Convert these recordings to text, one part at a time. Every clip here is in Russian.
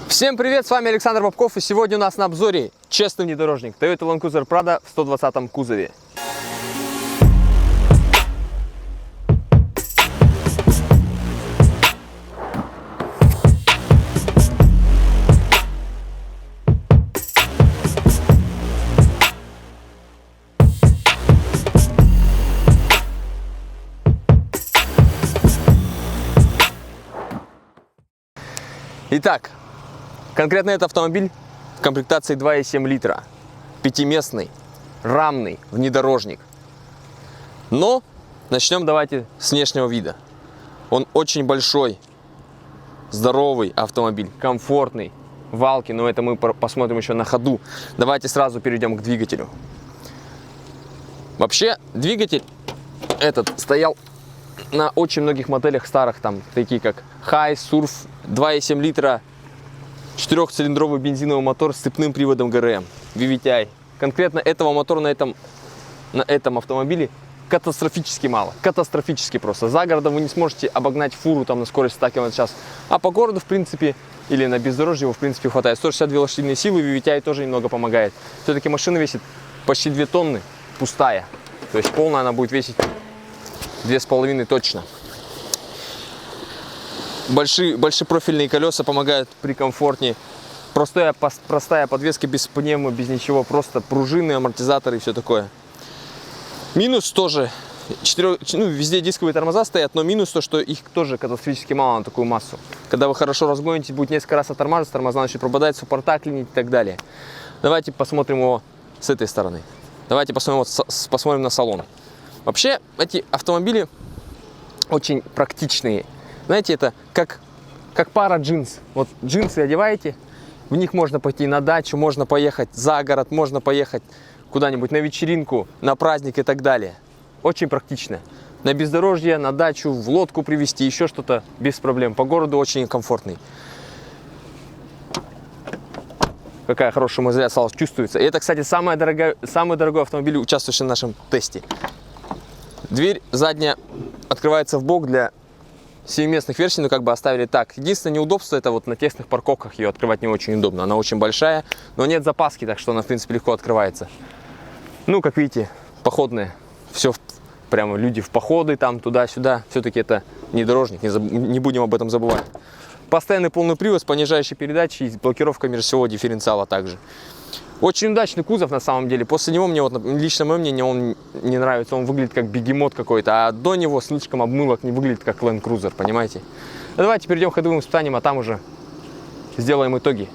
Всем привет, с вами Александр Бобков, и сегодня у нас на обзоре честный внедорожник Toyota Land Cruiser Prado в 120 кузове. Итак, конкретно этот автомобиль в комплектации 2,7 литра, пятиместный, рамный внедорожник. Но начнем давайте с внешнего вида. Он очень большой, здоровый автомобиль, комфортный, валки, но это мы посмотрим еще на ходу. Давайте сразу перейдем к двигателю. Вообще, двигатель этот стоял на очень многих моделях старых, там такие как High, Surf, 2,7 литра, 4-цилиндровый бензиновый мотор с цепным приводом ГРМ, VVTi. Конкретно этого мотора на этом автомобиле катастрофически мало. Катастрофически просто. За городом вы не сможете обогнать фуру там на скорости 100 км в час. А по городу, в принципе, или на бездорожье его, в принципе, хватает. 162 лошадиные силы, VVTi тоже немного помогает. Все-таки машина весит почти 2 тонны, пустая. То есть полная она будет весить 2,5 точно. Большепрофильные колеса помогают при комфортнее. Простая подвеска без пневмо, без ничего. Просто пружины, амортизаторы и все такое. Минус тоже. Везде дисковые тормоза стоят, но минус то, что их тоже катастрофически мало на такую массу. Когда вы хорошо разгоните, будет несколько раз оттормаживаться, тормоза начнут пропадать, суппорта клинить и так далее. Давайте посмотрим его с этой стороны. Давайте посмотрим на салон. Вообще, эти автомобили очень практичные. Знаете, это как пара джинс. Вот джинсы одеваете, в них можно пойти на дачу, можно поехать за город, можно поехать куда-нибудь на вечеринку, на праздник и так далее. Очень практично. На бездорожье, на дачу, в лодку привезти, еще что-то без проблем. По городу очень комфортный. Какая хорошая мозаика чувствуется. И это, кстати, самый дорогой автомобиль, участвующий в нашем тесте. Дверь задняя открывается в бок для 7-местных версий, но как бы оставили так. Единственное неудобство это вот на тесных парковках ее открывать не очень удобно. Она очень большая, но нет запаски, так что она в принципе легко открывается. Ну, как видите, походная. Все прямо люди в походы там туда-сюда. Все-таки это внедорожник, не будем об этом забывать. Постоянный полный привод с понижающей передачей и блокировка межосевого дифференциала также. Очень удачный кузов на самом деле. После него мне, вот, лично мое мнение, он не нравится. Он выглядит как бегемот какой-то, а до него слишком обмылок, не выглядит как Land Cruiser, понимаете? Ну, давайте перейдем к ходовым испытаниям, а там уже сделаем итоги.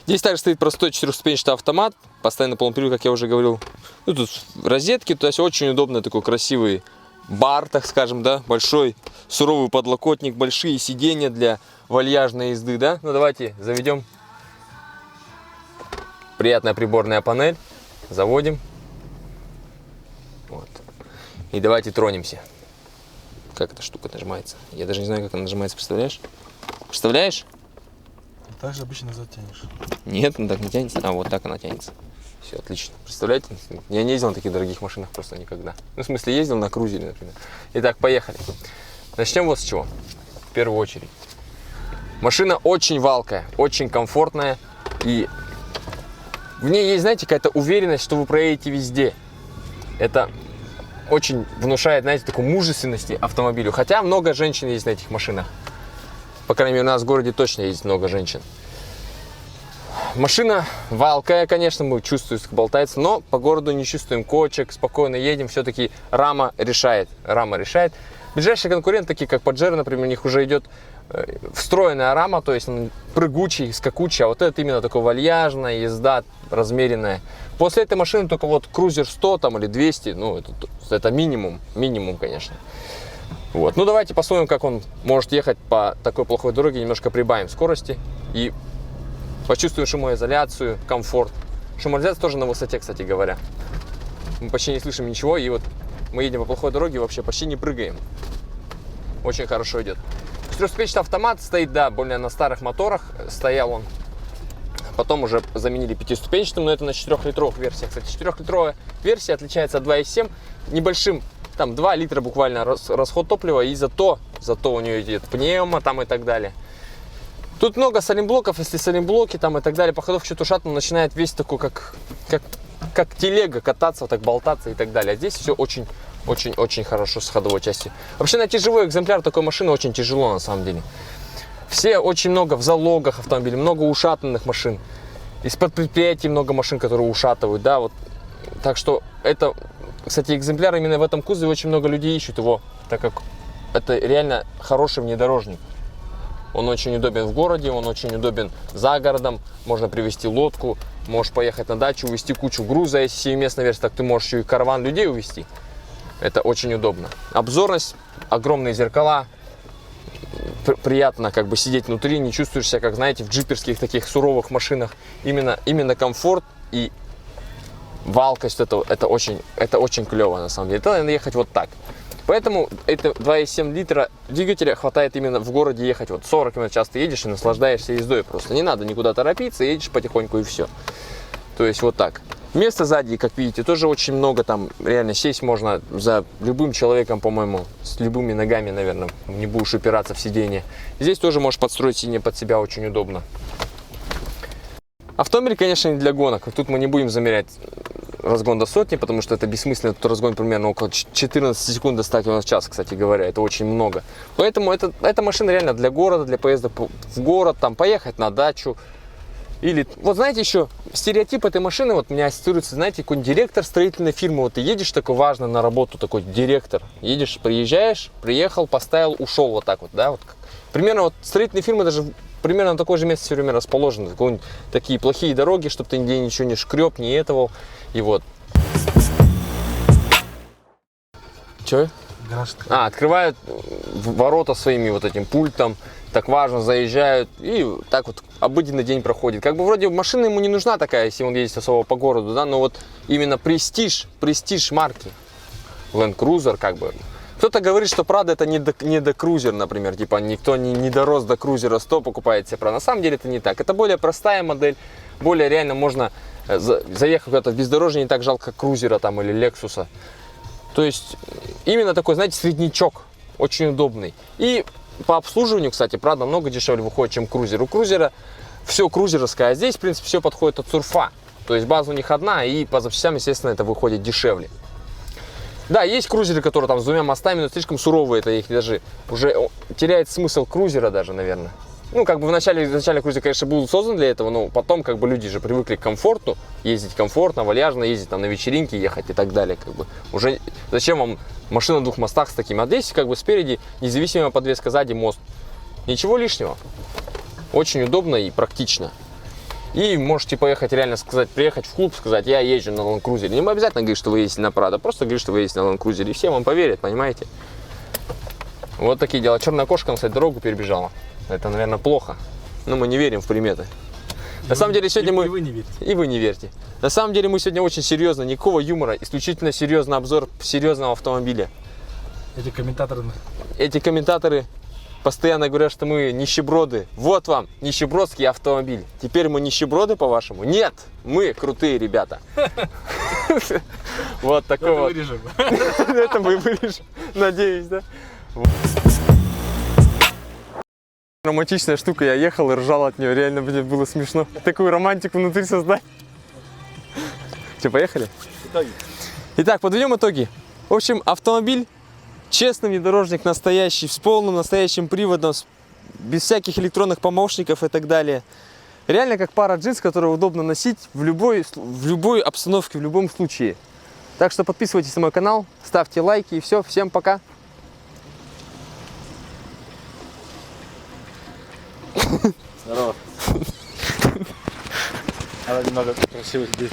Здесь также стоит простой 4-ступенчатый автомат, постоянно полный привод, как я уже говорил. Ну, тут розетки, то есть очень удобный такой красивый бар, так скажем, да, большой суровый подлокотник, большие сиденья для вальяжной езды, да. Ну давайте заведем. Приятная приборная панель, заводим. Вот. И давайте тронемся. Как эта штука нажимается? Я даже не знаю, как она нажимается, представляешь? Представляешь? Так же обычно затянешь. Нет, она так не тянется. А вот так она тянется. Все, отлично. Представляете? Я не ездил на таких дорогих машинах просто никогда. Ну, в смысле, ездил на крузере, например. Итак, поехали. Начнем вот с чего. В первую очередь. Машина очень валкая, очень комфортная. И в ней есть, знаете, какая-то уверенность, что вы проедете везде. Это очень внушает, знаете, такой мужественности автомобилю. Хотя много женщин есть на этих машинах. По крайней мере, у нас в городе точно есть много женщин. Машина валкая, конечно, мы чувствуем, как болтается, но по городу не чувствуем кочек, спокойно едем, все-таки рама решает. Ближайшие конкуренты, такие как Pajero, например, у них уже идет встроенная рама, то есть он прыгучий, скакучий, а вот это именно такая вальяжная езда, размеренная. После этой машины только вот Cruiser 100 там, или 200, ну это минимум, конечно. Вот. Ну давайте посмотрим, как он может ехать по такой плохой дороге, немножко прибавим скорости и почувствуем шумоизоляцию, комфорт. Шумоизоляция тоже на высоте, кстати говоря. Мы почти не слышим ничего, и вот мы едем по плохой дороге и вообще почти не прыгаем. Очень хорошо идет. 4-ступенчатый автомат стоит, да, более на старых моторах стоял он. Потом уже заменили 5-ступенчатым, но это на 4-литровых версиях. Кстати, 4-литровая версия отличается от 2,7 небольшим там 2 литра буквально расход топлива, и зато у нее идет пневмо там и так далее. Тут много салимблоков, если салимблоки там и так далее, по ходовке что-то шатно, начинает весь такой, как телега кататься, вот так болтаться и так далее. А здесь все очень хорошо с ходовой частью. Вообще найти живой экземпляр такой машины очень тяжело на самом деле. Все очень много в залогах автомобилей, много ушатанных машин. Из-под предприятий много машин, которые ушатывают, да, вот. Так что это, кстати, экземпляр именно в этом кузове, очень много людей ищут его, так как это реально хороший внедорожник. Он очень удобен в городе, он очень удобен за городом. Можно привезти лодку, можешь поехать на дачу, увезти кучу груза. Если 7-местная версия, так ты можешь еще и караван людей увезти. Это очень удобно. Обзорность, огромные зеркала. Приятно как бы сидеть внутри, не чувствуешь себя, как, знаете, в джиперских таких суровых машинах. Именно комфорт и валкость, это очень клево на самом деле. Это надо ехать вот так. Поэтому это 2,7 литра двигателя хватает именно в городе ехать. Вот 40 км в час ты едешь и наслаждаешься ездой просто. Не надо никуда торопиться, едешь потихоньку и все. То есть вот так. Места сзади, как видите, тоже очень много. Там реально сесть можно за любым человеком, по-моему, с любыми ногами, наверное. Не будешь упираться в сиденье. Здесь тоже можешь подстроить сиденье под себя, очень удобно. Автомобиль, конечно, не для гонок. Тут мы не будем замерять разгон до сотни, потому что это бессмысленно. Тут разгон примерно около 14 секунд до 100 км в час, кстати говоря. Это очень много. Поэтому эта машина реально для города, для поездок в город, там поехать на дачу. Или, вот знаете, еще стереотип этой машины, вот у меня ассоциируется, знаете, какой-нибудь директор строительной фирмы. Вот ты едешь такой важно на работу, такой директор. Едешь, приезжаешь, приехал, поставил, ушел вот так вот, да. Вот. Примерно вот строительные фирмы даже примерно на такое же место все время расположены. Такие плохие дороги, чтобы ты нигде ничего не шкреб, не этого. И вот. Че? Открывают ворота своими вот этим пультом. Так важно, заезжают. И так вот обыденный день проходит. Как бы вроде машина ему не нужна такая, если он ездит особо по городу, да. Но вот именно престиж марки. Land Cruiser как бы. Кто-то говорит, что Prado это не до крузер, например, типа никто не дорос до крузера 100, покупает себе Prado. На самом деле это не так. Это более простая модель, более реально можно заехать куда-то в бездорожье, не так жалко как крузера там или Lexus. То есть именно такой, знаете, среднячок, очень удобный. И по обслуживанию, кстати, Prado намного дешевле выходит, чем крузер. У крузера все крузеровское, а здесь, в принципе, все подходит от сурфа. То есть база у них одна, и по запчастям, естественно, это выходит дешевле. Да, есть крузеры, которые там с 2 мостами, но слишком суровые, это их даже уже теряет смысл крузера даже, наверное. Ну, как бы изначально крузер, конечно, был создан для этого, но потом, как бы, люди же привыкли к комфорту, ездить комфортно, вальяжно, ездить там на вечеринки, ехать и так далее, как бы. Уже зачем вам машина на 2 мостах с таким? А здесь, как бы, спереди независимая подвеска, сзади мост. Ничего лишнего. Очень удобно и практично. И можете поехать, реально сказать, приехать в клуб, сказать, я езжу на Land Cruiser. Не обязательно говорить, что вы ездите на Prado, просто говорить, что вы ездите на Land Cruiser, и все вам поверят, понимаете? Вот такие дела. Черная кошка, кстати, дорогу перебежала. Это, наверное, плохо. Но мы не верим в приметы. На самом деле сегодня мы... И вы не верите. И вы не верьте. На самом деле мы сегодня очень серьезно, никакого юмора, исключительно серьезный обзор серьезного автомобиля. Эти комментаторы постоянно говорят, что мы нищеброды. Вот вам нищебродский автомобиль. Теперь мы нищеброды, по-вашему? Нет, мы крутые ребята. Вот такой вот. Это мы вырежем. Надеюсь, да? Романтичная штука, я ехал и ржал от нее, реально, блин, было смешно. Такую романтику внутри создать. Что, поехали? Итак, подведем итоги. В общем, автомобиль честный внедорожник, настоящий, с полным настоящим приводом, без всяких электронных помощников и так далее. Реально как пара джинс, которые удобно носить в любой обстановке, в любом случае. Так что подписывайтесь на мой канал, ставьте лайки и все. Всем пока! Здорово. Надо немного красивых здесь.